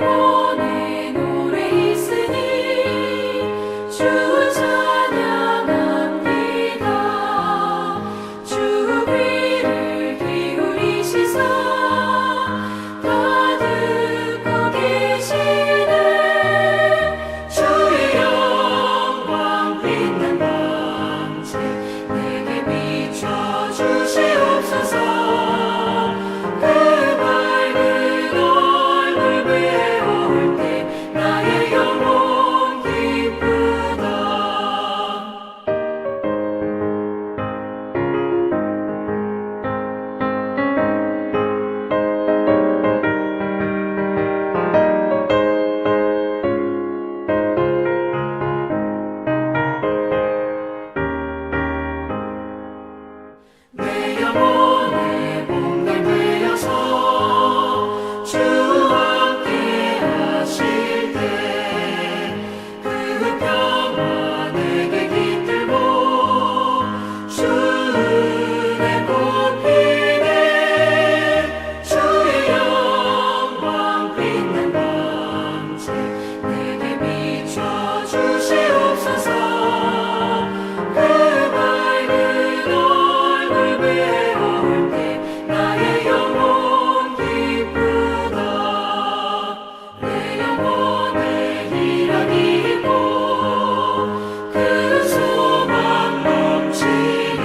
영혼의 노래 있으니 주 찬양합니다. 주 귀를 기울이시사 다 듣고 계시네. 주의 영광 빛난 방제 내게 비춰 주시옵소서. 내 영혼의 몸을 베어서 주와 함께 하실 때 그 평화 내게 깃들고 주 은혜 꽃피네. 주의 영광 빛난 방제 내게 비춰 주시옵소서. 그 밝은 배울 때 나의 영혼 기쁘다. 내 영혼에 희락이 있고 그 소망 넘치네.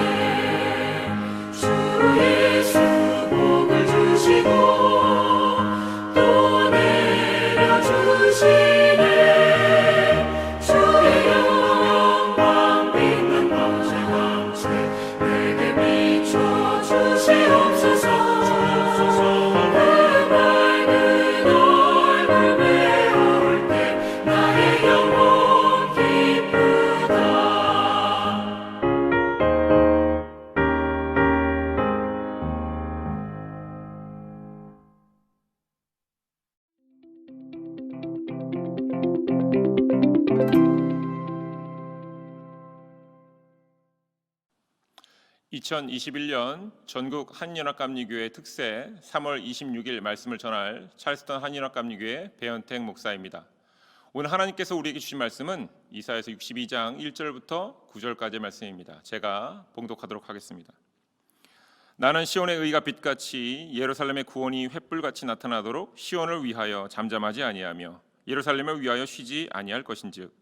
주 예수 복을 주시고 또 내려주시네. 주의 영광 빛난 방제 내게 비춰 주시옵소서. 그 밝은 얼굴 배울 때 나의 영혼 기쁘다. (2021년) 전국 한인연합감리교회 특세 3월 26일 말씀을 전할 찰스턴 한인연합감리교회 배현택 목사입니다. 오늘 하나님께서 우리에게 주신 말씀은 이사야서 62장 1절부터 9절까지의 말씀입니다. 제가 봉독하도록 하겠습니다. 나는 시온의 의가 빛같이 예루살렘의 구원이 횃불같이 나타나도록 시온을 위하여 잠잠하지 아니하며 예루살렘을 위하여 쉬지 아니할 것인즉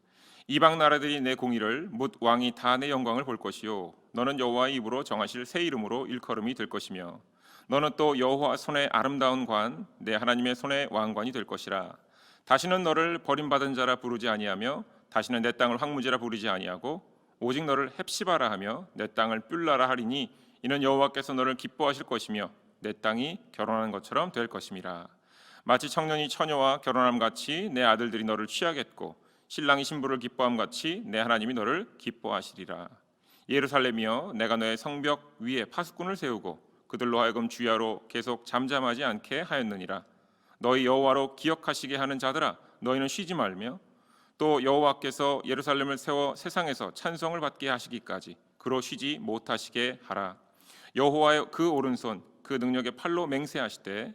이방 나라들이 내 공의를 묻 왕이 다 내 영광을 볼 것이요 너는 여호와의 입으로 정하실 새 이름으로 일컬음이 될 것이며 너는 또 여호와 손의 아름다운 관 내 하나님의 손의 왕관이 될 것이라. 다시는 너를 버림받은 자라 부르지 아니하며 다시는 내 땅을 황무지라 부르지 아니하고 오직 너를 헵시바라 하며 내 땅을 뷸라라 하리니 이는 여호와께서 너를 기뻐하실 것이며 내 땅이 결혼하는 것처럼 될 것임이라. 마치 청년이 처녀와 결혼함 같이 내 아들들이 너를 취하겠고 신랑이 신부를 기뻐함 같이 내 하나님이 너를 기뻐하시리라. 예루살렘이여 내가 너의 성벽 위에 파수꾼을 세우고 그들로 하여금 주야로 계속 잠잠하지 않게 하였느니라. 너희 여호와로 기억하시게 하는 자들아 너희는 쉬지 말며 또 여호와께서 예루살렘을 세워 세상에서 찬송을 받게 하시기까지 그로 쉬지 못하시게 하라. 여호와의 그 오른손 그 능력의 팔로 맹세하시되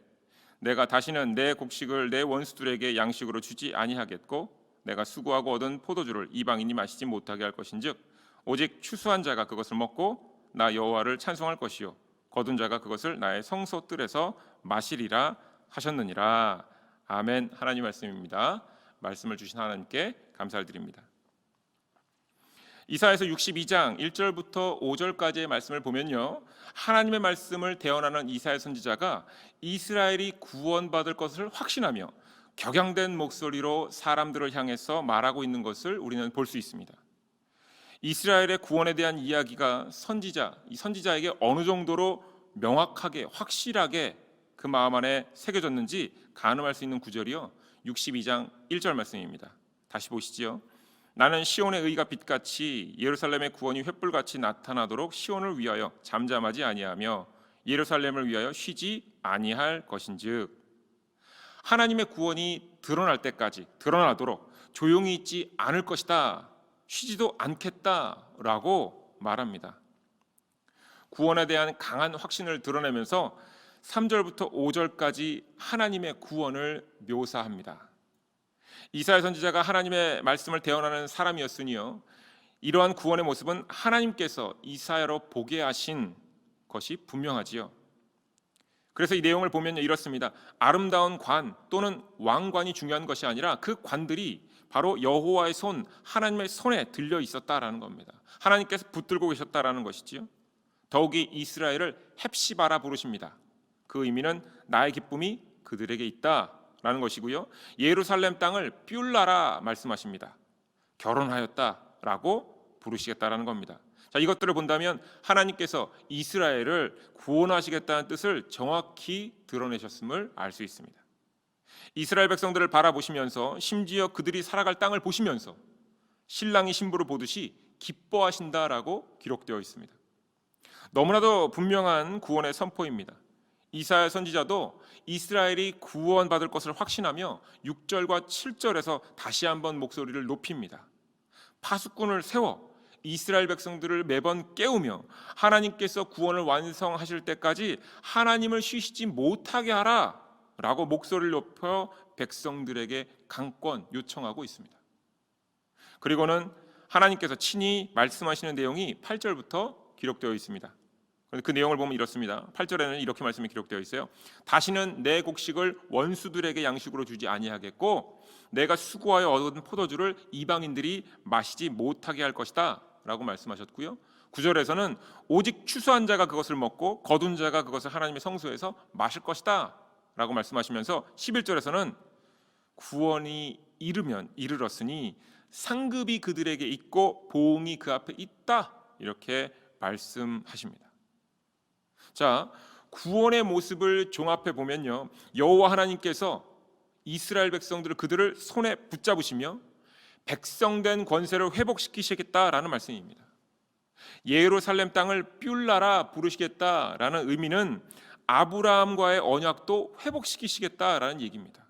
내가 다시는 내 곡식을 내 원수들에게 양식으로 주지 아니하겠고 내가 수고하고 얻은 포도주를 이방인이 마시지 못하게 할 것인즉 오직 추수한 자가 그것을 먹고 나 여호와를 찬송할 것이요 거둔 자가 그것을 나의 성소 뜰에서 마시리라 하셨느니라. 아멘. 하나님 말씀입니다. 말씀을 주신 하나님께 감사를 드립니다. 이사야서 62장 1절부터 5절까지의 말씀을 보면요, 하나님의 말씀을 대언하는 이사야 선지자가 이스라엘이 구원받을 것을 확신하며 격양된 목소리로 사람들을 향해서 말하고 있는 것을 우리는 볼 수 있습니다. 이스라엘의 구원에 대한 이야기가 이 선지자에게 어느 정도로 명확하게 확실하게 그 마음 안에 새겨졌는지 가늠할 수 있는 구절이요 62장 1절 말씀입니다. 다시 보시지요. 나는 시온의 의가 빛같이 예루살렘의 구원이 횃불같이 나타나도록 시온을 위하여 잠잠하지 아니하며 예루살렘을 위하여 쉬지 아니할 것인즉, 하나님의 구원이 드러날 때까지 드러나도록 조용히 있지 않을 것이다, 쉬지도 않겠다라고 말합니다. 구원에 대한 강한 확신을 드러내면서 3절부터 5절까지 하나님의 구원을 묘사합니다. 이사야 선지자가 하나님의 말씀을 대언하는 사람이었으니요, 이러한 구원의 모습은 하나님께서 이사야로 보게 하신 것이 분명하지요. 그래서 이 내용을 보면 이렇습니다. 아름다운 관 또는 왕관이 중요한 것이 아니라 그 관들이 바로 여호와의 손, 하나님의 손에 들려 있었다라는 겁니다. 하나님께서 붙들고 계셨다라는 것이지요. 더욱이 이스라엘을 헵시바라 부르십니다. 그 의미는 나의 기쁨이 그들에게 있다라는 것이고요. 예루살렘 땅을 뷸라라 말씀하십니다. 결혼하였다라고 부르시겠다라는 겁니다. 자, 이것들을 본다면 하나님께서 이스라엘을 구원하시겠다는 뜻을 정확히 드러내셨음을 알 수 있습니다. 이스라엘 백성들을 바라보시면서 심지어 그들이 살아갈 땅을 보시면서 신랑이 신부를 보듯이 기뻐하신다라고 기록되어 있습니다. 너무나도 분명한 구원의 선포입니다. 이사야 선지자도 이스라엘이 구원받을 것을 확신하며 6절과 7절에서 다시 한번 목소리를 높입니다. 파수꾼을 세워 이스라엘 백성들을 매번 깨우며 하나님께서 구원을 완성하실 때까지 하나님을 쉬시지 못하게 하라 라고 목소리를 높여 백성들에게 강권 요청하고 있습니다. 그리고는 하나님께서 친히 말씀하시는 내용이 8절부터 기록되어 있습니다. 그 내용을 보면 이렇습니다. 8절에는 이렇게 말씀이 기록되어 있어요. 다시는 내 곡식을 원수들에게 양식으로 주지 아니하겠고 내가 수고하여 얻은 포도주를 이방인들이 마시지 못하게 할 것이다 라고 말씀하셨고요. 9절에서는 오직 추수한 자가 그것을 먹고 거둔 자가 그것을 하나님의 성소에서 마실 것이다 라고 말씀하시면서 11절에서는 구원이 이르렀으니 상급이 그들에게 있고 보응이 그 앞에 있다 이렇게 말씀하십니다. 자, 구원의 모습을 종합해 보면요, 여호와 하나님께서 이스라엘 백성들을 그들을 손에 붙잡으시며 백성된 권세를 회복시키시겠다라는 말씀입니다. 예루살렘 땅을 뷸라라 부르시겠다라는 의미는 아브라함과의 언약도 회복시키시겠다라는 얘기입니다.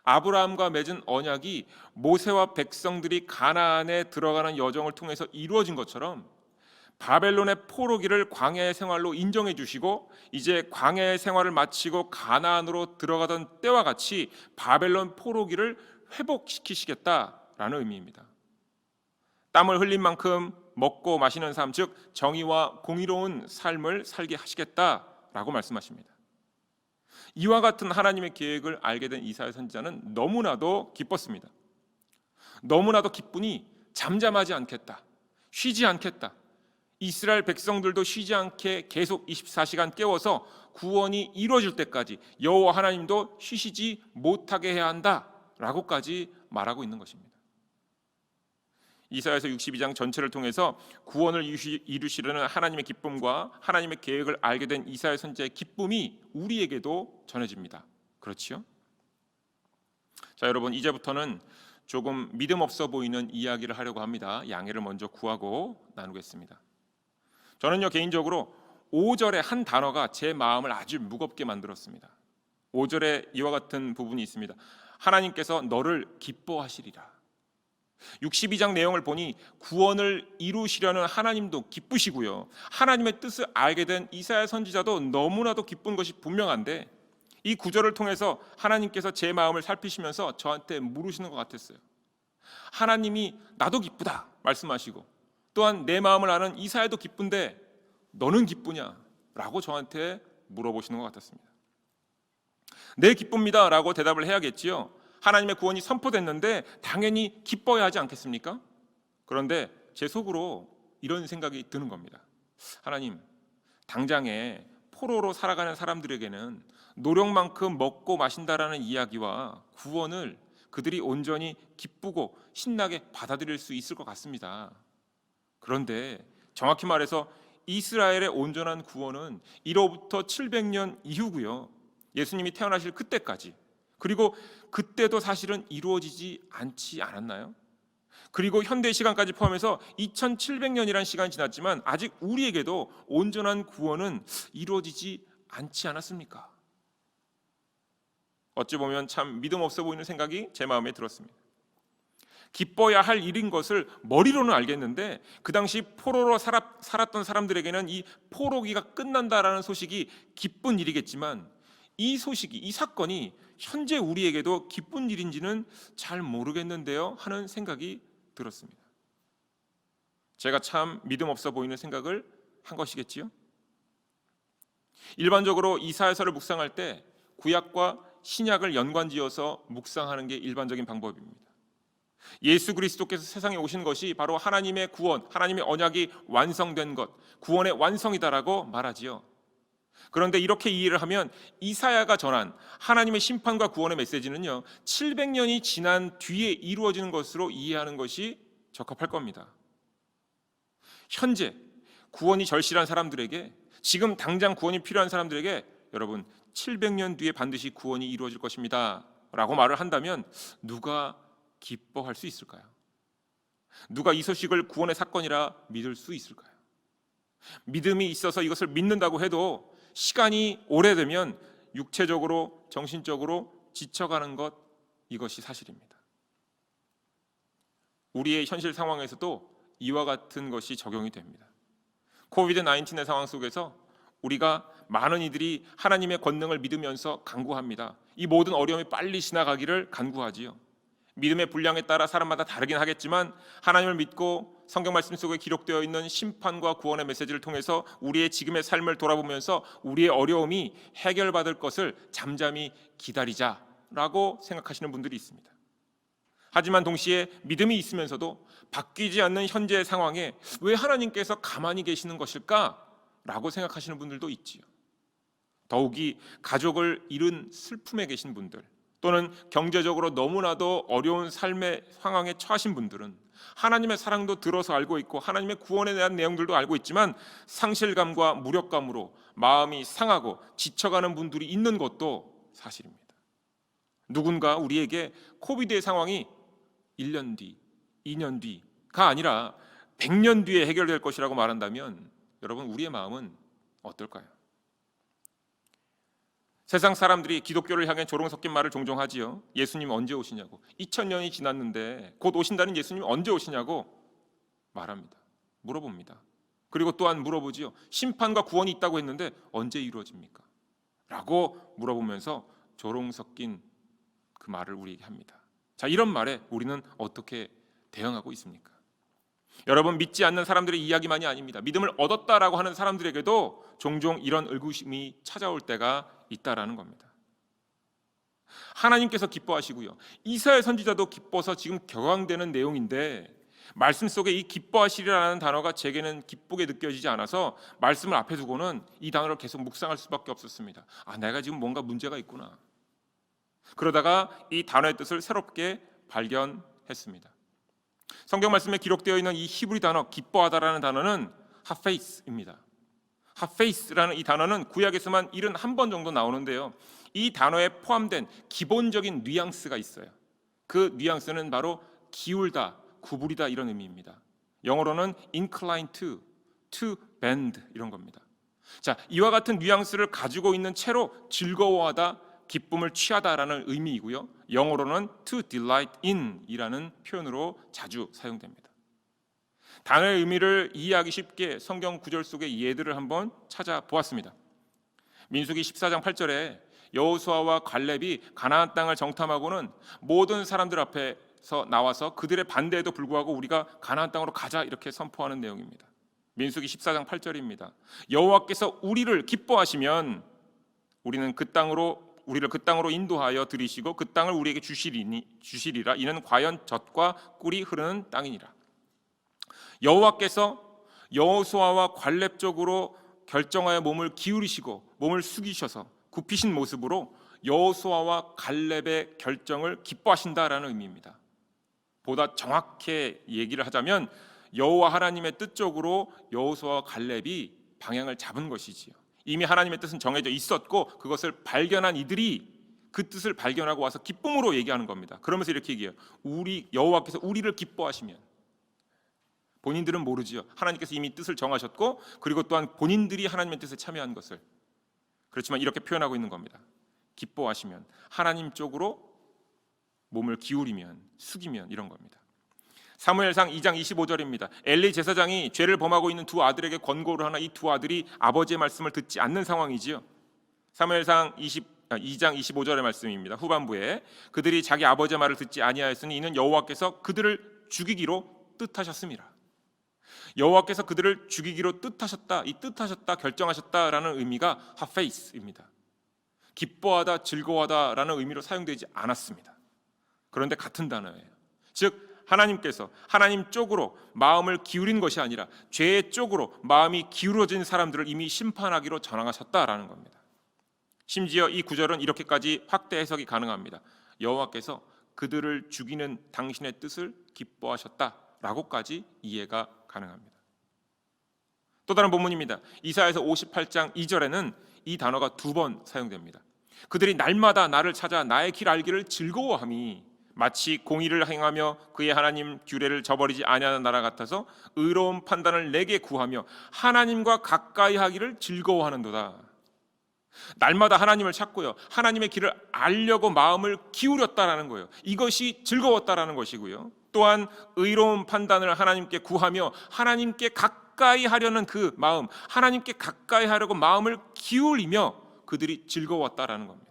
아브라함과 맺은 언약이 모세와 백성들이 가나안에 들어가는 여정을 통해서 이루어진 것처럼 바벨론의 포로기를 광야의 생활로 인정해 주시고 이제 광야의 생활을 마치고 가나안으로 들어가던 때와 같이 바벨론 포로기를 회복시키시겠다라는 의미입니다. 땀을 흘린 만큼 먹고 마시는 삶, 즉 정의와 공의로운 삶을 살게 하시겠다라고 말씀하십니다. 이와 같은 하나님의 계획을 알게 된 이사야 선지자는 너무나도 기뻤습니다. 너무나도 기쁘니 잠잠하지 않겠다, 쉬지 않겠다. 이스라엘 백성들도 쉬지 않게 계속 24시간 깨워서 구원이 이루어질 때까지 여호와 하나님도 쉬시지 못하게 해야 한다라고까지 말하고 있는 것입니다. 이사야서 62장 전체를 통해서 구원을 이루시려는 하나님의 기쁨과 하나님의 계획을 알게 된 이사야 선지자의 기쁨이 우리에게도 전해집니다. 그렇지요? 자, 여러분, 이제부터는 조금 믿음 없어 보이는 이야기를 하려고 합니다. 양해를 먼저 구하고 나누겠습니다. 저는요, 개인적으로 5절의 한 단어가 제 마음을 아주 무겁게 만들었습니다. 5절에 이와 같은 부분이 있습니다. 하나님께서 너를 기뻐하시리라. 62장 내용을 보니 구원을 이루시려는 하나님도 기쁘시고요, 하나님의 뜻을 알게 된 이사야 선지자도 너무나도 기쁜 것이 분명한데 이 구절을 통해서 하나님께서 제 마음을 살피시면서 저한테 물으시는 것 같았어요. 하나님이 나도 기쁘다 말씀하시고 또한 내 마음을 아는 이사야도 기쁜데 너는 기쁘냐? 라고 저한테 물어보시는 것 같았습니다. 네, 기쁩니다 라고 대답을 해야겠지요. 하나님의 구원이 선포됐는데 당연히 기뻐야 하지 않겠습니까? 그런데 제 속으로 이런 생각이 드는 겁니다. 하나님, 당장에 포로로 살아가는 사람들에게는 노력만큼 먹고 마신다라는 이야기와 구원을 그들이 온전히 기쁘고 신나게 받아들일 수 있을 것 같습니다. 그런데 정확히 말해서 이스라엘의 온전한 구원은 이로부터 700년 이후고요, 예수님이 태어나실 그때까지, 그리고 그때도 사실은 이루어지지 않지 않았나요? 그리고 현대 시간까지 포함해서 2700년이라는 시간이 지났지만 아직 우리에게도 온전한 구원은 이루어지지 않지 않았습니까? 어찌 보면 참 믿음 없어 보이는 생각이 제 마음에 들었습니다. 기뻐야 할 일인 것을 머리로는 알겠는데 그 당시 포로로 살았던 사람들에게는 이 포로기가 끝난다라는 소식이 기쁜 일이겠지만 이 소식이, 이 사건이 현재 우리에게도 기쁜 일인지는 잘 모르겠는데요 하는 생각이 들었습니다. 제가 참 믿음 없어 보이는 생각을 한 것이겠지요. 일반적으로 이사야서를 묵상할 때 구약과 신약을 연관지어서 묵상하는 게 일반적인 방법입니다. 예수 그리스도께서 세상에 오신 것이 바로 하나님의 구원, 하나님의 언약이 완성된 것, 구원의 완성이다라고 말하지요. 그런데 이렇게 이해를 하면 이사야가 전한 하나님의 심판과 구원의 메시지는요, 700년이 지난 뒤에 이루어지는 것으로 이해하는 것이 적합할 겁니다. 현재 구원이 절실한 사람들에게, 지금 당장 구원이 필요한 사람들에게 여러분 700년 뒤에 반드시 구원이 이루어질 것입니다 라고 말을 한다면 누가 기뻐할 수 있을까요? 누가 이 소식을 구원의 사건이라 믿을 수 있을까요? 믿음이 있어서 이것을 믿는다고 해도 시간이 오래되면 육체적으로, 정신적으로 지쳐가는 것, 이것이 사실입니다. 우리의 현실 상황에서도 이와 같은 것이 적용이 됩니다. 코비드-19의 상황 속에서 우리가 많은 이들이 하나님의 권능을 믿으면서 간구합니다. 이 모든 어려움이 빨리 지나가기를 간구하지요. 믿음의 분량에 따라 사람마다 다르긴 하겠지만 하나님을 믿고 성경 말씀 속에 기록되어 있는 심판과 구원의 메시지를 통해서 우리의 지금의 삶을 돌아보면서 우리의 어려움이 해결받을 것을 잠잠히 기다리자라고 생각하시는 분들이 있습니다. 하지만 동시에 믿음이 있으면서도 바뀌지 않는 현재의 상황에 왜 하나님께서 가만히 계시는 것일까라고 생각하시는 분들도 있지요. 더욱이 가족을 잃은 슬픔에 계신 분들, 또는 경제적으로 너무나도 어려운 삶의 상황에 처하신 분들은 하나님의 사랑도 들어서 알고 있고 하나님의 구원에 대한 내용들도 알고 있지만 상실감과 무력감으로 마음이 상하고 지쳐가는 분들이 있는 것도 사실입니다. 누군가 우리에게 코비드의 상황이 1년 뒤, 2년 뒤가 아니라 100년 뒤에 해결될 것이라고 말한다면 여러분, 우리의 마음은 어떨까요? 세상 사람들이 기독교를 향해 조롱 섞인 말을 종종 하지요. 예수님 언제 오시냐고. 2000년이 지났는데 곧 오신다는 예수님 언제 오시냐고 말합니다. 물어봅니다. 그리고 또한 물어보지요. 심판과 구원이 있다고 했는데 언제 이루어집니까? 라고 물어보면서 조롱 섞인 그 말을 우리에게 합니다. 자, 이런 말에 우리는 어떻게 대응하고 있습니까? 여러분, 믿지 않는 사람들의 이야기만이 아닙니다. 믿음을 얻었다라고 하는 사람들에게도 종종 이런 의구심이 찾아올 때가 있다라는 겁니다. 하나님께서 기뻐하시고요, 이사야 선지자도 기뻐서 지금 격앙되는 내용인데 말씀 속에 이 기뻐하시리라는 단어가 제게는 기쁘게 느껴지지 않아서 말씀을 앞에 두고는 이 단어를 계속 묵상할 수밖에 없었습니다. 내가 지금 뭔가 문제가 있구나. 그러다가 이 단어의 뜻을 새롭게 발견했습니다. 성경 말씀에 기록되어 있는 이 히브리 단어 기뻐하다라는 단어는 하페이스입니다. 하페이스라는 이 단어는 구약에서만 71번 정도 나오는데요, 이 단어에 포함된 기본적인 뉘앙스가 있어요. 그 뉘앙스는 바로 기울다, 구부리다 이런 의미입니다. 영어로는 incline to bend 이런 겁니다. 자, 이와 같은 뉘앙스를 가지고 있는 채로 즐거워하다, 기쁨을 취하다라는 의미이고요, 영어로는 to delight in 이라는 표현으로 자주 사용됩니다. 단어의 의미를 이해하기 쉽게 성경 구절 속의 예들을 한번 찾아보았습니다. 민수기 14장 8절에 여호수아와 갈렙이 가나안 땅을 정탐하고는 모든 사람들 앞에서 나와서 그들의 반대에도 불구하고 우리가 가나안 땅으로 가자 이렇게 선포하는 내용입니다. 민수기 14장 8절입니다. 여호와께서 우리를 기뻐하시면 우리를 그 땅으로 인도하여 들이시고 그 땅을 우리에게 주시리라. 이는 과연 젖과 꿀이 흐르는 땅이니라. 여호와께서 여호수아와 갈렙 쪽으로 결정하여 몸을 기울이시고 몸을 숙이셔서 굽히신 모습으로 여호수아와 갈렙의 결정을 기뻐하신다라는 의미입니다. 보다 정확히 얘기를 하자면 여호와 하나님의 뜻 쪽으로 여호수아와 갈렙이 방향을 잡은 것이지요. 이미 하나님의 뜻은 정해져 있었고 그것을 발견한 이들이 그 뜻을 발견하고 와서 기쁨으로 얘기하는 겁니다. 그러면서 이렇게 얘기해요. 여호와께서 우리를 기뻐하시면. 본인들은 모르지요. 하나님께서 이미 뜻을 정하셨고 그리고 또한 본인들이 하나님의 뜻에 참여한 것을. 그렇지만 이렇게 표현하고 있는 겁니다. 기뻐하시면, 하나님 쪽으로 몸을 기울이면, 숙이면 이런 겁니다. 사무엘상 2장 25절입니다. 엘리 제사장이 죄를 범하고 있는 두 아들에게 권고를 하나 이 두 아들이 아버지의 말씀을 듣지 않는 상황이지요. 사무엘상 2장 25절의 말씀입니다. 후반부에 그들이 자기 아버지의 말을 듣지 아니하였으니 이는 여호와께서 그들을 죽이기로 뜻하셨습니다. 여호와께서 그들을 죽이기로 뜻하셨다, 이 뜻하셨다, 결정하셨다라는 의미가 하페이스입니다. 기뻐하다, 즐거워하다라는 의미로 사용되지 않았습니다. 그런데 같은 단어예요. 즉 하나님께서 하나님 쪽으로 마음을 기울인 것이 아니라 죄 쪽으로 마음이 기울어진 사람들을 이미 심판하기로 전하셨다라는 겁니다. 심지어 이 구절은 이렇게까지 확대 해석이 가능합니다. 여호와께서 그들을 죽이는 당신의 뜻을 기뻐하셨다라고까지 이해가 가능합니다. 또 다른 본문입니다. 이사야서 58장 2절에는 이 단어가 2번 사용됩니다. 그들이 날마다 나를 찾아 나의 길 알기를 즐거워함이 마치 공의를 행하며 그의 하나님 규례를 저버리지 아니하는 나라 같아서 의로운 판단을 내게 구하며 하나님과 가까이 하기를 즐거워하는도다. 날마다 하나님을 찾고요, 하나님의 길을 알려고 마음을 기울였다라는 거예요. 이것이 즐거웠다라는 것이고요. 또한 의로운 판단을 하나님께 구하며 하나님께 가까이 하려는 그 마음, 하나님께 가까이 하려고 마음을 기울이며 그들이 즐거웠다라는 겁니다.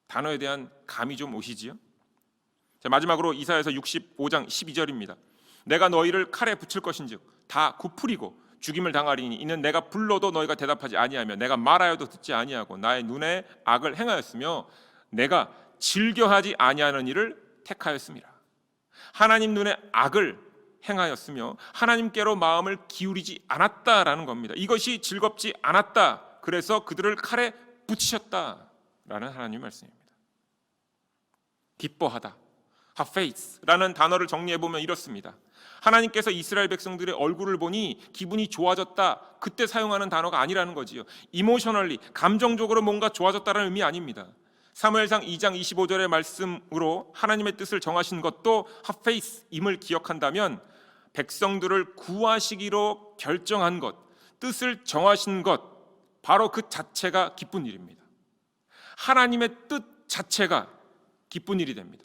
단어에 대한 감이 좀 오시지요? 자, 마지막으로 이사야서 65장 12절입니다. 내가 너희를 칼에 붙일 것인즉 다 굽풀이고 죽임을 당하리니 이는 내가 불러도 너희가 대답하지 아니하며 내가 말하여도 듣지 아니하고 나의 눈에 악을 행하였으며 내가 즐겨하지 아니하는 일을 택하였습니다. 하나님 눈에 악을 행하였으며 하나님께로 마음을 기울이지 않았다라는 겁니다. 이것이 즐겁지 않았다. 그래서 그들을 칼에 붙이셨다라는 하나님의 말씀입니다. 기뻐하다, 하페이스라는 단어를 정리해보면 이렇습니다. 하나님께서 이스라엘 백성들의 얼굴을 보니 기분이 좋아졌다, 그때 사용하는 단어가 아니라는 거지요. 이모셔널리, 감정적으로 뭔가 좋아졌다는 의미 아닙니다. 사무엘상 2장 25절의 말씀으로 하나님의 뜻을 정하신 것도 하페이스임을 기억한다면 백성들을 구하시기로 결정한 것, 뜻을 정하신 것, 바로 그 자체가 기쁜 일입니다. 하나님의 뜻 자체가 기쁜 일이 됩니다.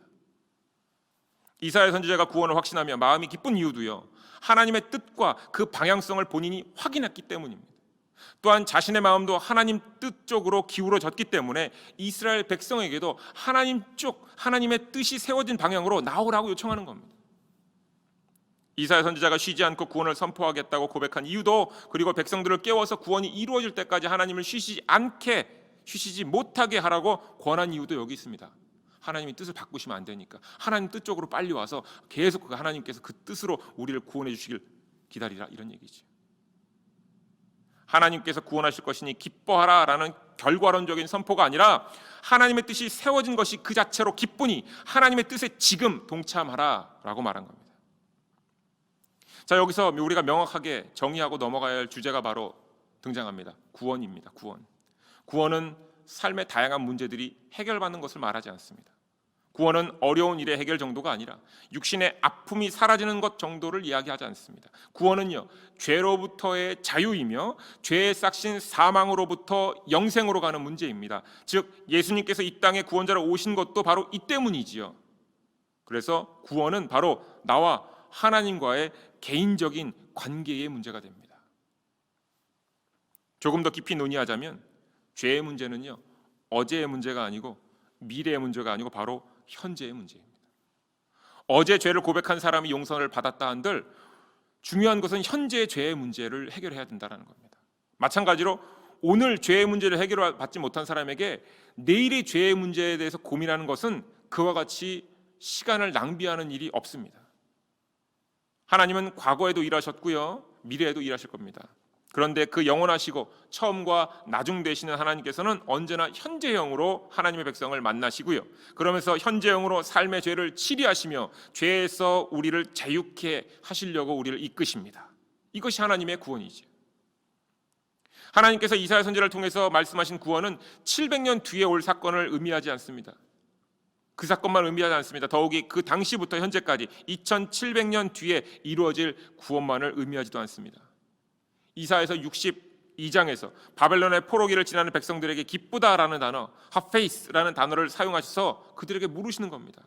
이사야 선지자가 구원을 확신하며 마음이 기쁜 이유도요, 하나님의 뜻과 그 방향성을 본인이 확인했기 때문입니다. 또한 자신의 마음도 하나님 뜻 쪽으로 기울어졌기 때문에 이스라엘 백성에게도 하나님 쪽, 하나님의 뜻이 세워진 방향으로 나오라고 요청하는 겁니다. 이사야 선지자가 쉬지 않고 구원을 선포하겠다고 고백한 이유도, 그리고 백성들을 깨워서 구원이 이루어질 때까지 하나님을 쉬시지 못하게 하라고 권한 이유도 여기 있습니다. 하나님의 뜻을 바꾸시면 안 되니까 하나님 뜻 쪽으로 빨리 와서 계속 하나님께서 그 뜻으로 우리를 구원해 주시길 기다리라, 이런 얘기지. 하나님께서 구원하실 것이니 기뻐하라라는 결과론적인 선포가 아니라 하나님의 뜻이 세워진 것이 그 자체로 기쁘니 하나님의 뜻에 지금 동참하라라고 말한 겁니다. 자, 여기서 우리가 명확하게 정의하고 넘어가야 할 주제가 바로 등장합니다. 구원입니다. 구원은 삶의 다양한 문제들이 해결받는 것을 말하지 않습니다. 구원은 어려운 일의 해결 정도가 아니라 육신의 아픔이 사라지는 것 정도를 이야기하지 않습니다. 구원은요, 죄로부터의 자유이며 죄의 싹신 사망으로부터 영생으로 가는 문제입니다. 즉 예수님께서 이 땅에 구원자로 오신 것도 바로 이 때문이지요. 그래서 구원은 바로 나와 하나님과의 개인적인 관계의 문제가 됩니다. 조금 더 깊이 논의하자면 죄의 문제는요, 어제의 문제가 아니고 미래의 문제가 아니고 바로 현재의 문제입니다. 어제 죄를 고백한 사람이 용서를 받았다 한들 중요한 것은 현재의 죄의 문제를 해결해야 된다는 겁니다. 마찬가지로 오늘 죄의 문제를 해결받지 못한 사람에게 내일의 죄의 문제에 대해서 고민하는 것은 그와 같이 시간을 낭비하는 일이 없습니다. 하나님은 과거에도 일하셨고요, 미래에도 일하실 겁니다. 그런데 그 영원하시고 처음과 나중 되시는 하나님께서는 언제나 현재형으로 하나님의 백성을 만나시고요, 그러면서 현재형으로 삶의 죄를 치리하시며 죄에서 우리를 자유케 하시려고 우리를 이끄십니다. 이것이 하나님의 구원이죠. 하나님께서 이사야 선지자를 통해서 말씀하신 구원은 700년 뒤에 올 사건을 의미하지 않습니다. 그 사건만 의미하지 않습니다. 더욱이 그 당시부터 현재까지 2700년 뒤에 이루어질 구원만을 의미하지도 않습니다. 이사야서 62장에서 바벨론의 포로기를 지나는 백성들에게 기쁘다라는 단어, 하페이스라는 단어를 사용하셔서 그들에게 물으시는 겁니다.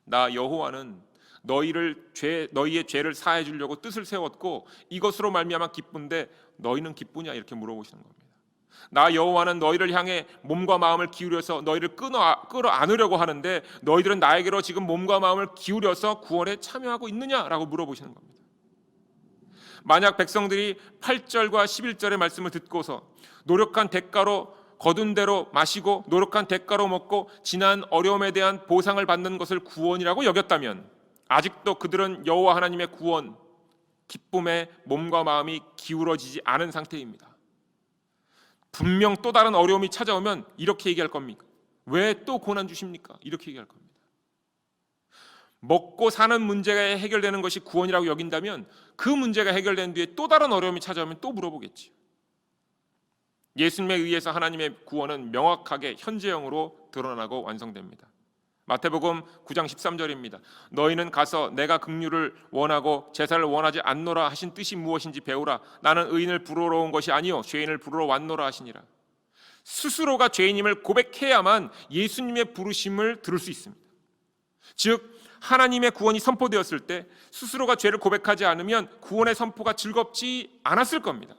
나 여호와는 너희의 죄를 사해 주려고 뜻을 세웠고 이것으로 말미암아 기쁜데 너희는 기쁘냐, 이렇게 물어보시는 겁니다. 나 여호와는 너희를 향해 몸과 마음을 기울여서 너희를 끌어안으려고 하는데 너희들은 나에게로 지금 몸과 마음을 기울여서 구원에 참여하고 있느냐라고 물어보시는 겁니다. 만약 백성들이 8절과 11절의 말씀을 듣고서 노력한 대가로 거둔 대로 마시고 노력한 대가로 먹고 지난 어려움에 대한 보상을 받는 것을 구원이라고 여겼다면 아직도 그들은 여호와 하나님의 구원, 기쁨에 몸과 마음이 기울어지지 않은 상태입니다. 분명 또 다른 어려움이 찾아오면 이렇게 얘기할 겁니까? 왜 또 고난 주십니까? 이렇게 얘기할 겁니다. 먹고 사는 문제가 해결되는 것이 구원이라고 여긴다면 그 문제가 해결된 뒤에 또 다른 어려움이 찾아오면 또 물어보겠지요. 예수님에 의해서 하나님의 구원은 명확하게 현재형으로 드러나고 완성됩니다. 마태복음 9장 13절입니다. 너희는 가서 내가 긍휼을 원하고 제사를 원하지 않노라 하신 뜻이 무엇인지 배우라. 나는 의인을 부르러 온 것이 아니요 죄인을 부르러 왔노라 하시니라. 스스로가 죄인임을 고백해야만 예수님의 부르심을 들을 수 있습니다. 즉 하나님의 구원이 선포되었을 때 스스로가 죄를 고백하지 않으면 구원의 선포가 즐겁지 않았을 겁니다.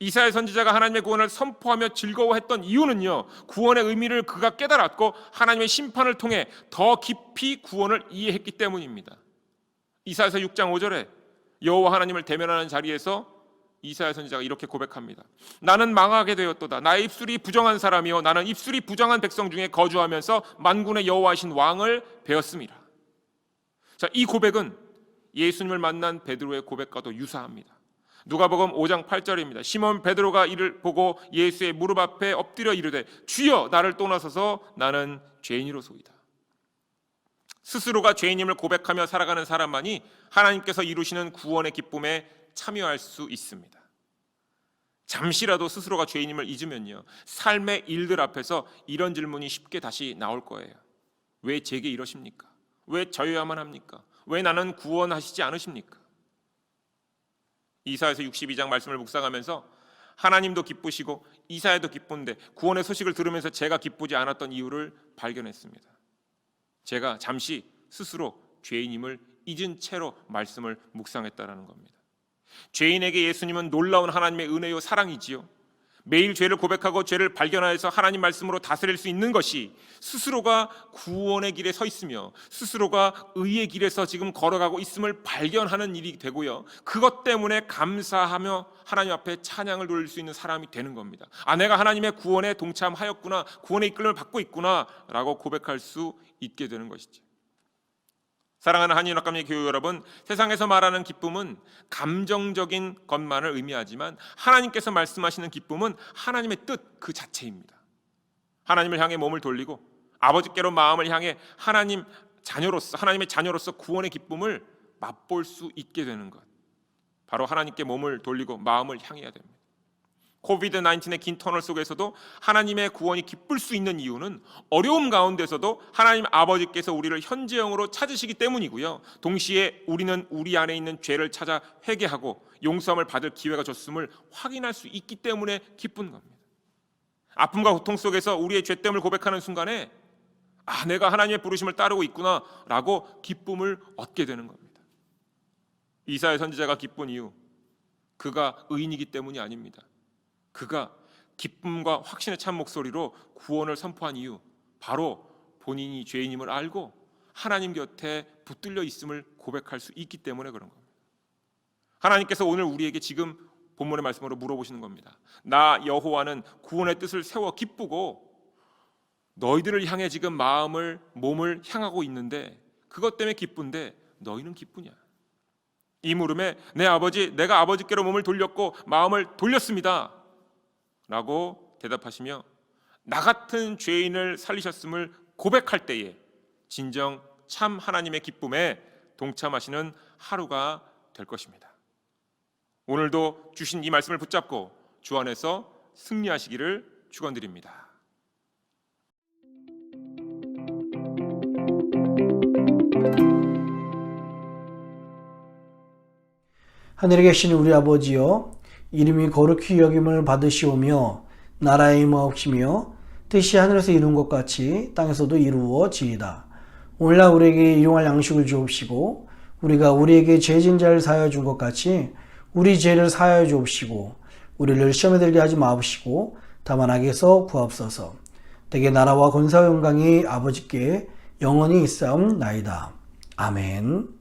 이사야 선지자가 하나님의 구원을 선포하며 즐거워했던 이유는요, 구원의 의미를 그가 깨달았고 하나님의 심판을 통해 더 깊이 구원을 이해했기 때문입니다. 이사야서 6장 5절에 여호와 하나님을 대면하는 자리에서 이사야 선지자가 이렇게 고백합니다. 나는 망하게 되었도다. 나의 입술이 부정한 사람이요 나는 입술이 부정한 백성 중에 거주하면서 만군의 여호와이신 왕을 배웠음이라. 자, 이 고백은 예수님을 만난 베드로의 고백과도 유사합니다. 누가복음 5장 8절입니다. 시몬 베드로가 이를 보고 예수의 무릎 앞에 엎드려 이르되 주여 나를 떠나소서 나는 죄인이로소이다. 스스로가 죄인임을 고백하며 살아가는 사람만이 하나님께서 이루시는 구원의 기쁨에 참여할 수 있습니다. 잠시라도 스스로가 죄인임을 잊으면요, 삶의 일들 앞에서 이런 질문이 쉽게 다시 나올 거예요. 왜 제게 이러십니까? 왜 저여야만 합니까? 왜 나는 구원하시지 않으십니까? 이사야서 62장 말씀을 묵상하면서 하나님도 기쁘시고 이사야도 기쁜데 구원의 소식을 들으면서 제가 기쁘지 않았던 이유를 발견했습니다. 제가 잠시 스스로 죄인임을 잊은 채로 말씀을 묵상했다라는 겁니다. 죄인에게 예수님은 놀라운 하나님의 은혜요 사랑이지요. 매일 죄를 고백하고 죄를 발견하여서 하나님 말씀으로 다스릴 수 있는 것이 스스로가 구원의 길에 서 있으며 스스로가 의의 길에서 지금 걸어가고 있음을 발견하는 일이 되고요, 그것 때문에 감사하며 하나님 앞에 찬양을 돌릴 수 있는 사람이 되는 겁니다. 아, 내가 하나님의 구원에 동참하였구나, 구원의 이끌림을 받고 있구나 라고 고백할 수 있게 되는 것이죠. 사랑하는 한인학감리 교육 여러분, 세상에서 말하는 기쁨은 감정적인 것만을 의미하지만 하나님께서 말씀하시는 기쁨은 하나님의 뜻 그 자체입니다. 하나님을 향해 몸을 돌리고 아버지께로 마음을 향해 하나님의 자녀로서 구원의 기쁨을 맛볼 수 있게 되는 것, 바로 하나님께 몸을 돌리고 마음을 향해야 됩니다. 코비드-19의 긴 터널 속에서도 하나님의 구원이 기쁠 수 있는 이유는 어려움 가운데서도 하나님 아버지께서 우리를 현재형으로 찾으시기 때문이고요, 동시에 우리는 우리 안에 있는 죄를 찾아 회개하고 용서함을 받을 기회가 줬음을 확인할 수 있기 때문에 기쁜 겁니다. 아픔과 고통 속에서 우리의 죄됨을 고백하는 순간에 아, 내가 하나님의 부르심을 따르고 있구나 라고 기쁨을 얻게 되는 겁니다. 이사야 선지자가 기쁜 이유, 그가 의인이기 때문이 아닙니다. 그가 기쁨과 확신의 찬 목소리로 구원을 선포한 이유, 바로 본인이 죄인임을 알고 하나님 곁에 붙들려 있음을 고백할 수 있기 때문에 그런 겁니다. 하나님께서 오늘 우리에게 지금 본문의 말씀으로 물어보시는 겁니다. 나 여호와는 구원의 뜻을 세워 기쁘고 너희들을 향해 지금 몸을 향하고 있는데 그것 때문에 기쁜데 너희는 기쁘냐? 이 물음에 내가 아버지께로 몸을 돌렸고 마음을 돌렸습니다 라고 대답하시며 나 같은 죄인을 살리셨음을 고백할 때에 진정 참 하나님의 기쁨에 동참하시는 하루가 될 것입니다. 오늘도 주신 이 말씀을 붙잡고 주 안에서 승리하시기를 축원드립니다. 하늘에 계신 우리 아버지여, 이름이 거룩히 여김을 받으시오며 나라의 임하옵시며 뜻이 하늘에서 이룬 것 같이 땅에서도 이루어지이다. 오늘날 우리에게 일용할 양식을 주옵시고 우리가 우리에게 죄진 자를 사하여 준 것 같이 우리 죄를 사하여 주옵시고 우리를 시험에 들게 하지 마옵시고 다만 악에서 구하옵소서. 대개 나라와 권세와 영광이 아버지께 영원히 있사옵나이다. 아멘.